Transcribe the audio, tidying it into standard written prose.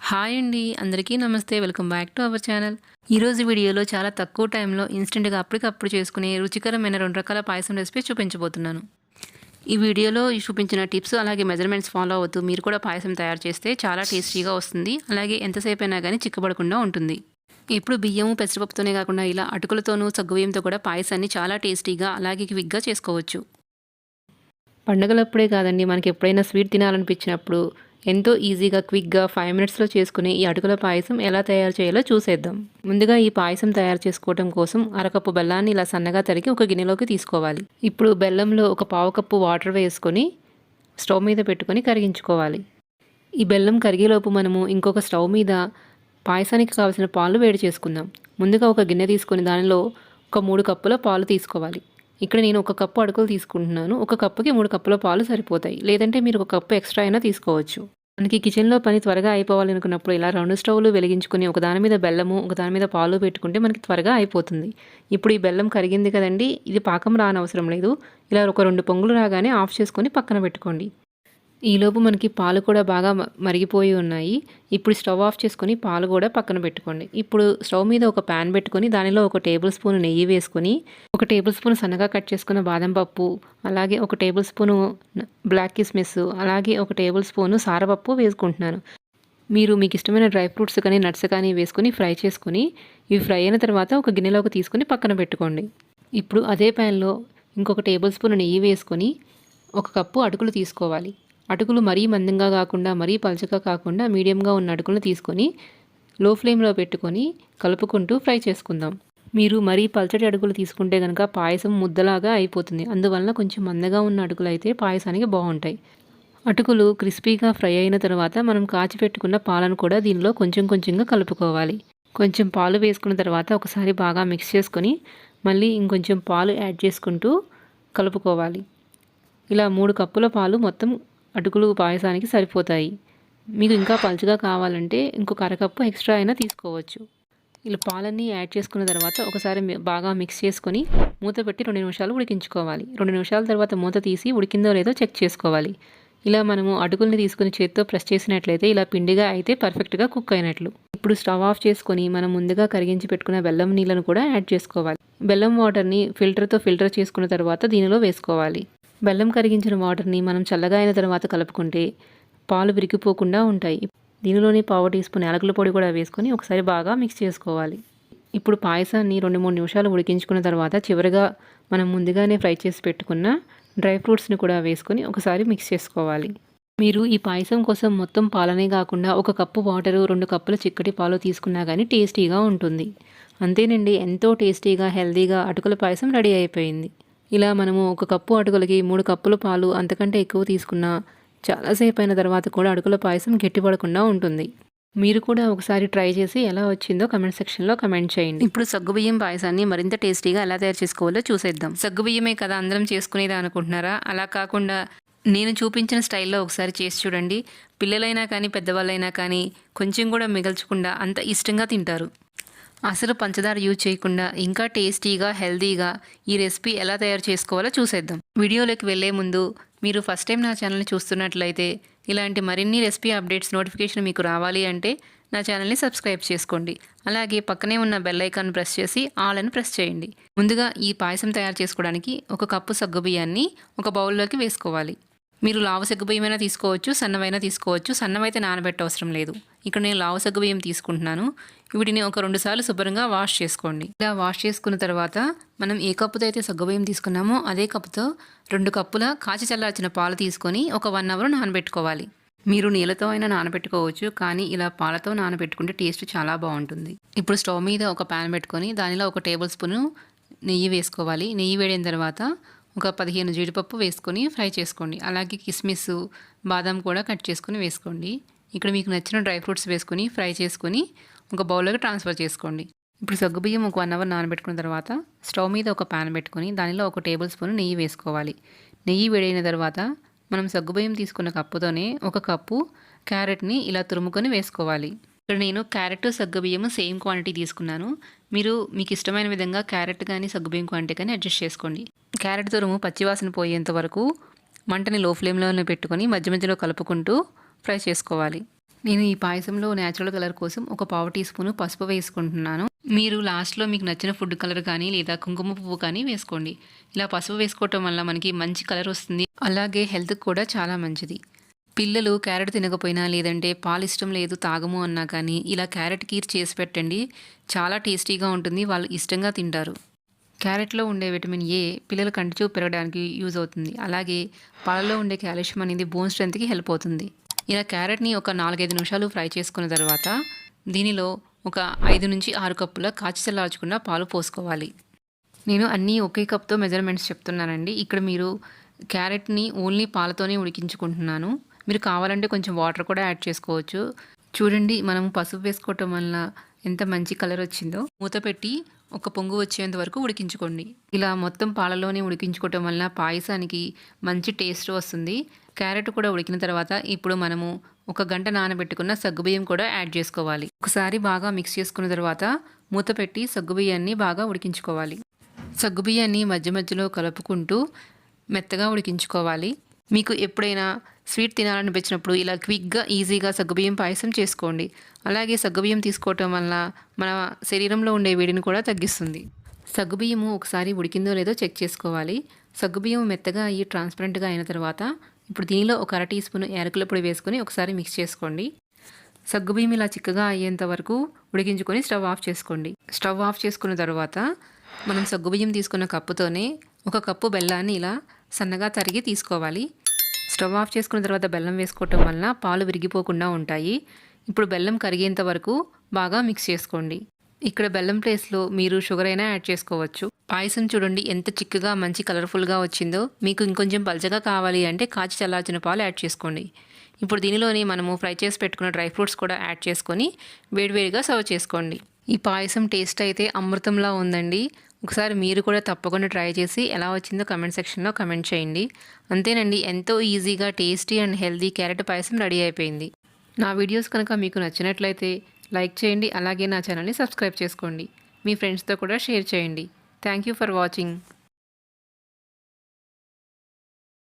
Hi అండి, అందరికీ నమస్తే. Welcome back to our channel. ఈరోజు వీడియోలో చాలా తక్కువ టైంలో ఇన్స్టెంట్గా అప్పటికప్పుడు చేసుకునే రుచికరమైన 2 రకాల పాయసం రెసిపీ చూపించబోతున్నాను. ఈ వీడియోలో చూపించిన టిప్స్ అలాగే మెజర్మెంట్స్ ఫాలో అవుతూ మీరు కూడా పాయసం తయారు చేస్తే చాలా టేస్టీగా వస్తుంది. అలాగే ఎంతసేపు అయినా కానీ చిక్కబడకుండా ఉంటుంది. ఇప్పుడు బియ్యము పెసరపప్పుతోనే కాకుండా ఇలా అటుకులతోనూ సగ్గుబియ్యంతో కూడా పాయసాన్ని చాలా టేస్టీగా అలాగే క్విక్గా చేసుకోవచ్చు. పండుగలప్పుడే కాదండి, మనకి ఎప్పుడైనా స్వీట్ తినాలనిపించినప్పుడు ఎంతో ఈజీగా క్విక్గా 5 మినిట్స్లో చేసుకునే ఈ అటుకుల పాయసం ఎలా తయారు చేయాలో చూసేద్దాం. ముందుగా ఈ పాయసం తయారు చేసుకోవడం కోసం అరకప్పు బెల్లాన్ని ఇలా సన్నగా తరిగి ఒక గిన్నెలోకి తీసుకోవాలి. ఇప్పుడు బెల్లంలో ఒక పావు కప్పు వాటర్ వేసుకొని స్టవ్ మీద పెట్టుకొని కరిగించుకోవాలి. ఈ బెల్లం కరిగేలోపు మనము ఇంకొక స్టవ్ మీద పాయసానికి కావాల్సిన పాలు వేడి చేసుకుందాం. ముందుగా ఒక గిన్నె తీసుకొని దానిలో ఒక 3 కప్పుల పాలు తీసుకోవాలి. ఇక్కడ నేను 1 కప్పు అటుకులు తీసుకుంటున్నాను. 1 కప్పుకి 3 కప్పుల పాలు సరిపోతాయి. లేదంటే మీరు 1 కప్పు ఎక్స్ట్రా అయినా తీసుకోవచ్చు. మనకి కిచెన్లో పని త్వరగా అయిపోవాలి అనుకున్నప్పుడు ఇలా 2 స్టవ్లు వెలిగించుకొని ఒకదాని మీద బెల్లము ఒకదాని మీద పాలు పెట్టుకుంటే మనకి త్వరగా అయిపోతుంది. ఇప్పుడు ఈ బెల్లం కరిగింది కదండి, ఇది పాకం రానవసరం లేదు. ఇలా ఒక 2 పొంగులు రాగానే ఆఫ్ చేసుకొని పక్కన పెట్టుకోండి. ఈలోపు మనకి పాలు కూడా బాగా మరిగిపోయి ఉన్నాయి. ఇప్పుడు స్టవ్ ఆఫ్ చేసుకొని పాలు కూడా పక్కన పెట్టుకోండి. ఇప్పుడు స్టవ్ మీద ఒక ప్యాన్ పెట్టుకొని దానిలో 1 టేబుల్ స్పూన్ నెయ్యి వేసుకొని 1 టేబుల్ స్పూన్ సన్నగా కట్ చేసుకున్న బాదం పప్పు, అలాగే 1 టేబుల్ స్పూను బ్లాక్ కిస్మిస్, అలాగే 1 టేబుల్ స్పూను సారపప్పు వేసుకుంటున్నాను. మీరు మీకు ఇష్టమైన డ్రై ఫ్రూట్స్ కానీ నట్స్ కానీ వేసుకొని ఫ్రై చేసుకొని ఇవి ఫ్రై అయిన తర్వాత ఒక గిన్నెలోకి తీసుకొని పక్కన పెట్టుకోండి. ఇప్పుడు అదే ప్యాన్లో ఇంకొక టేబుల్ స్పూన్ నెయ్యి వేసుకొని 1 కప్పు అటుకులు తీసుకోవాలి. అటుకులు మరీ మందంగా కాకుండా మరీ పలచగా కాకుండా మీడియంగా ఉన్న అటుకులను తీసుకొని లో ఫ్లేమ్లో పెట్టుకొని కలుపుకుంటూ ఫ్రై చేసుకుందాం. మీరు మరీ పల్చటి అటుకులు తీసుకుంటే కనుక పాయసం ముద్దలాగా అయిపోతుంది. అందువలన కొంచెం మందగా ఉన్న అటుకులు అయితే పాయసానికి బాగుంటాయి. అటుకులు క్రిస్పీగా ఫ్రై అయిన తర్వాత మనం కాచి పెట్టుకున్న పాలను కూడా దీనిలో కొంచెం కొంచెంగా కలుపుకోవాలి. కొంచెం పాలు వేసుకున్న తర్వాత ఒకసారి బాగా మిక్స్ చేసుకొని మళ్ళీ ఇంకొంచెం పాలు యాడ్ చేసుకుంటూ కలుపుకోవాలి. ఇలా 3 కప్పుల పాలు మొత్తం అటుకులు పాయసానికి సరిపోతాయి. మీకు ఇంకా పలుచగా కావాలంటే ఇంకొక అరకప్పు ఎక్స్ట్రా అయినా తీసుకోవచ్చు. ఇలా పాలన్నీ యాడ్ చేసుకున్న తర్వాత ఒకసారి బాగా మిక్స్ చేసుకొని మూత పెట్టి 2 నిమిషాలు ఉడికించుకోవాలి. 2 నిమిషాల తర్వాత మూత తీసి ఉడికిందో లేదో చెక్ చేసుకోవాలి. ఇలా మనము అటుకుల్ని తీసుకుని చేత్తో ప్రెస్ చేసినట్లయితే ఇలా పిండిగా అయితే పర్ఫెక్ట్గా కుక్ అయినట్లు. ఇప్పుడు స్టవ్ ఆఫ్ చేసుకొని మనం ముందుగా కరిగించి పెట్టుకున్న బెల్లం నీళ్ళను కూడా యాడ్ చేసుకోవాలి. బెల్లం వాటర్ని ఫిల్టర్ చేసుకున్న తర్వాత దీనిలో వేసుకోవాలి. బెల్లం కరిగించిన వాటర్ని మనం చల్లగా అయిన తర్వాత కలుపుకుంటే పాలు విరిగిపోకుండా ఉంటాయి. దీనిలోనే పావు టీ స్పూన్ యాలకుల పొడి కూడా వేసుకొని ఒకసారి బాగా మిక్స్ చేసుకోవాలి. ఇప్పుడు పాయసాన్ని 2-3 నిమిషాలు ఉడికించుకున్న తర్వాత చివరిగా మనం ముందుగానే ఫ్రై చేసి పెట్టుకున్న డ్రై ఫ్రూట్స్ని కూడా వేసుకొని ఒకసారి మిక్స్ చేసుకోవాలి. మీరు ఈ పాయసం కోసం మొత్తం పాలనే కాకుండా 1 కప్పు వాటరు 2 కప్పుల చిక్కటి పాలు తీసుకున్నా కానీ టేస్టీగా ఉంటుంది. అంతేనండి, ఎంతో టేస్టీగా హెల్తీగా అటుకుల పాయసం రెడీ అయిపోయింది. ఇలా మనము 1 కప్పు అటుకులకి 3 కప్పుల పాలు అంతకంటే ఎక్కువ తీసుకున్నా చాలాసేపు అయిన తర్వాత కూడా అటుకుల పాయసం గట్టిపడకుండా ఉంటుంది. మీరు కూడా ఒకసారి ట్రై చేసి ఎలా వచ్చిందో కమెంట్ సెక్షన్లో కమెంట్ చేయండి. ఇప్పుడు సగ్గుబియ్యం పాయసాన్ని మరింత టేస్టీగా ఎలా తయారు చేసుకోవాలో చూసేద్దాం. సగ్గుబియ్యమే కదా అందరం చేసుకునేది అనుకుంటున్నారా? అలా కాకుండా నేను చూపించిన స్టైల్లో ఒకసారి చేసి చూడండి. పిల్లలైనా కానీ పెద్దవాళ్ళైనా కానీ కొంచెం కూడా మిగల్చకుండా అంత ఇష్టంగా తింటారు. అసలు పంచదార యూజ్ చేయకుండా ఇంకా టేస్టీగా హెల్తీగా ఈ రెసిపీ ఎలా తయారు చేసుకోవాలో చూసేద్దాం. వీడియోలోకి వెళ్ళే ముందు మీరు ఫస్ట్ టైం నా ఛానల్ని చూస్తున్నట్లయితే ఇలాంటి మరిన్ని రెసిపీ అప్డేట్స్ నోటిఫికేషన్ మీకు రావాలి అంటే నా ఛానల్ని సబ్స్క్రైబ్ చేసుకోండి. అలాగే పక్కనే ఉన్న బెల్ ఐకాన్ ప్రెస్ చేసి ఆల్ అని ప్రెస్ చేయండి. ముందుగా ఈ పాయసం తయారు చేసుకోవడానికి 1 కప్పు సగ్గుబియ్యాన్ని ఒక బౌల్లోకి వేసుకోవాలి. మీరు లావు సగ్గుబియ్యమైనా తీసుకోవచ్చు, సన్నమైనా తీసుకోవచ్చు. సన్నమైతే నానబెట్టవసరం లేదు. ఇక్కడ నేను లావు సగ్గుబియ్యం తీసుకుంటున్నాను. వీటిని ఒక 2 సార్లు శుభ్రంగా వాష్ చేసుకోండి. ఇలా వాష్ చేసుకున్న తర్వాత మనం ఏ కప్పుతో అయితే సగ్గుబియ్యం తీసుకున్నామో అదే కప్పుతో 2 కప్పుల కాచి చల్లార్చిన పాలు తీసుకొని ఒక 1 అవర్ నానబెట్టుకోవాలి. మీరు నీళ్ళతో అయినా నానబెట్టుకోవచ్చు, కానీ ఇలా పాలతో నానబెట్టుకుంటే టేస్ట్ చాలా బాగుంటుంది. ఇప్పుడు స్టవ్ మీద ఒక ప్యాన్ పెట్టుకొని దానిలో 1 టేబుల్ స్పూను నెయ్యి వేసుకోవాలి. నెయ్యి వేడిన తర్వాత ఒక 15 జీడిపప్పు వేసుకొని ఫ్రై చేసుకోండి. అలాగే కిస్మిస్ బాదం కూడా కట్ చేసుకొని వేసుకోండి. ఇక్కడ మీకు నచ్చిన డ్రై ఫ్రూట్స్ వేసుకొని ఫ్రై చేసుకొని ఒక బౌల్లోకి ట్రాన్స్ఫర్ చేసుకోండి. ఇప్పుడు సగ్గుబియ్యం ఒక 1 అవర్ నానబెట్టుకున్న తర్వాత స్టవ్ మీద ఒక ప్యాన్ పెట్టుకొని దానిలో 1 టేబుల్ స్పూన్ నెయ్యి వేసుకోవాలి. నెయ్యి వేడైన తర్వాత మనం సగ్గుబియ్యం తీసుకున్న కప్పుతోనే 1 కప్పు క్యారెట్ని ఇలా తురుముకొని వేసుకోవాలి. ఇక్కడ నేను క్యారెట్ సగ్గుబియ్యం సేమ్ క్వాంటిటీ తీసుకున్నాను. మీరు మీకు ఇష్టమైన విధంగా క్యారెట్ కానీ సగ్గుబియ్యం క్వాంటిటీ కానీ అడ్జస్ట్ చేసుకోండి. క్యారెట్ తురుము పచ్చివాసన పోయేంత వరకు మంటని లో ఫ్లేమ్లోనే పెట్టుకొని మధ్య మధ్యలో కలుపుకుంటూ ఫ్రై చేసుకోవాలి. నేను ఈ పాయసంలో న్యాచురల్ కలర్ కోసం ఒక పావు టీ స్పూను పసుపు వేసుకుంటున్నాను. మీరు లాస్ట్‌లో మీకు నచ్చిన ఫుడ్ కలర్ కానీ లేదా కుంకుమ పువ్వు కానీ వేసుకోండి. ఇలా పసుపు వేసుకోవటం వల్ల మనకి మంచి కలర్ వస్తుంది. అలాగే హెల్త్‌కి కూడా చాలా మంచిది. పిల్లలు క్యారెట్ తినకపోయినా లేదంటే పాలు ఇష్టం లేదు తాగము అన్నా కానీ ఇలా క్యారెట్ కీర్ చేసి పెట్టండి. చాలా టేస్టీగా ఉంటుంది. వాళ్ళు ఇష్టంగా తింటారు. క్యారెట్‌లో ఉండే విటమిన్ ఏ పిల్లల కంటి చూపు పెరగడానికి యూజ్ అవుతుంది. అలాగే పాలలో ఉండే కాల్షియం అనేది బోన్ స్ట్రెంత్‌కి హెల్ప్ అవుతుంది. ఇలా క్యారెట్‌ని ఒక 4, 5 నిమిషాలు ఫ్రై చేసుకున్న తర్వాత దీనిలో ఒక 5-6 కప్పుల కాచి చల్లార్చకుండా పాలు పోసుకోవాలి. నేను అన్నీ ఒకే కప్‌తో మెజర్‌మెంట్స్ చెప్తున్నానండి. ఇక్కడ మీరు క్యారెట్‌ని ఓన్లీ పాలతోనే ఉడికించుకుంటున్నాను. మీరు కావాలంటే కొంచెం వాటర్ కూడా యాడ్ చేసుకోవచ్చు. చూడండి మనం పసుపు వేసుకోవటం వల్ల ఎంత మంచి కలర్ వచ్చిందో. మూత పెట్టి ఒక పొంగు వచ్చేంత వరకు ఉడికించుకోండి. ఇలా మొత్తం పాలలోనే ఉడికించుకోవటం వల్ల పాయసానికి మంచి టేస్ట్ వస్తుంది. క్యారెట్ కూడా ఉడికిన తర్వాత ఇప్పుడు మనము ఒక గంట నానబెట్టుకున్న సగ్గుబియ్యం కూడా యాడ్ చేసుకోవాలి. ఒకసారి బాగా మిక్స్ చేసుకున్న తర్వాత మూత పెట్టి సగ్గుబియ్యాన్ని బాగా ఉడికించుకోవాలి. సగ్గుబియ్యాన్ని మధ్య మధ్యలో కలుపుకుంటూ మెత్తగా ఉడికించుకోవాలి. మీకు ఎప్పుడైనా స్వీట్ తినాలనిపించినప్పుడు ఇలా క్విక్గా ఈజీగా సగ్గుబియ్యం పాయసం చేసుకోండి. అలాగే సగ్గుబియ్యం తీసుకోవటం వల్ల మన శరీరంలో ఉండే వేడిని కూడా తగ్గిస్తుంది. సగ్గుబియ్యము ఒకసారి ఉడికిందో లేదో చెక్ చేసుకోవాలి. సగ్గుబియ్యం మెత్తగా అయ్యి ట్రాన్స్పరెంట్గా అయిన తర్వాత ఇప్పుడు దీనిలో ఒక 1/2 టీ స్పూన్ యాలకుల పొడి వేసుకొని ఒకసారి మిక్స్ చేసుకోండి. సగ్గుబియ్యం ఇలా చిక్కగా అయ్యేంత వరకు ఉడికించుకొని స్టవ్ ఆఫ్ చేసుకోండి. స్టవ్ ఆఫ్ చేసుకున్న తర్వాత మనం సగ్గుబియ్యం తీసుకున్న కప్పుతోనే ఒక కప్పు బెల్లాన్ని ఇలా సన్నగా తరిగి తీసుకోవాలి. స్టవ్ ఆఫ్ చేసుకున్న తర్వాత బెల్లం వేసుకోవటం వలన పాలు విరిగిపోకుండా ఉంటాయి. ఇప్పుడు బెల్లం కరిగేంత వరకు బాగా మిక్స్ చేసుకోండి. ఇక్కడ బెల్లం ప్లేస్లో మీరు షుగర్ అయినా యాడ్ చేసుకోవచ్చు. పాయసం చూడండి ఎంత చిక్కగా మంచి కలర్ఫుల్గా వచ్చిందో. మీకు ఇంకొంచెం పల్చగా కావాలి అంటే కాచి చల్లార్చిన పాలు యాడ్ చేసుకోండి. ఇప్పుడు దీనిలోని మనము ఫ్రై చేసి పెట్టుకున్న డ్రై ఫ్రూట్స్ కూడా యాడ్ చేసుకొని వేడివేడిగా సర్వ్ చేసుకోండి. ఈ పాయసం టేస్ట్ అయితే అమృతంలా ఉందండి. ఒకసారి మీరు కూడా తప్పకుండా ట్రై చేసి ఎలా వచ్చిందో కమెంట్ సెక్షన్లో కమెంట్ చేయండి. అంతేనండి, ఎంతో ఈజీగా tasty and healthy carrot payasam ready అయిపోయింది. నా వీడియోస్ కనుక మీకు నచ్చినట్లయితే లైక్ చేయండి. అలాగే నా ఛానల్ని సబ్స్క్రైబ్ చేసుకోండి. మీ ఫ్రెండ్స్తో కూడా షేర్ చేయండి. Thank you for watching.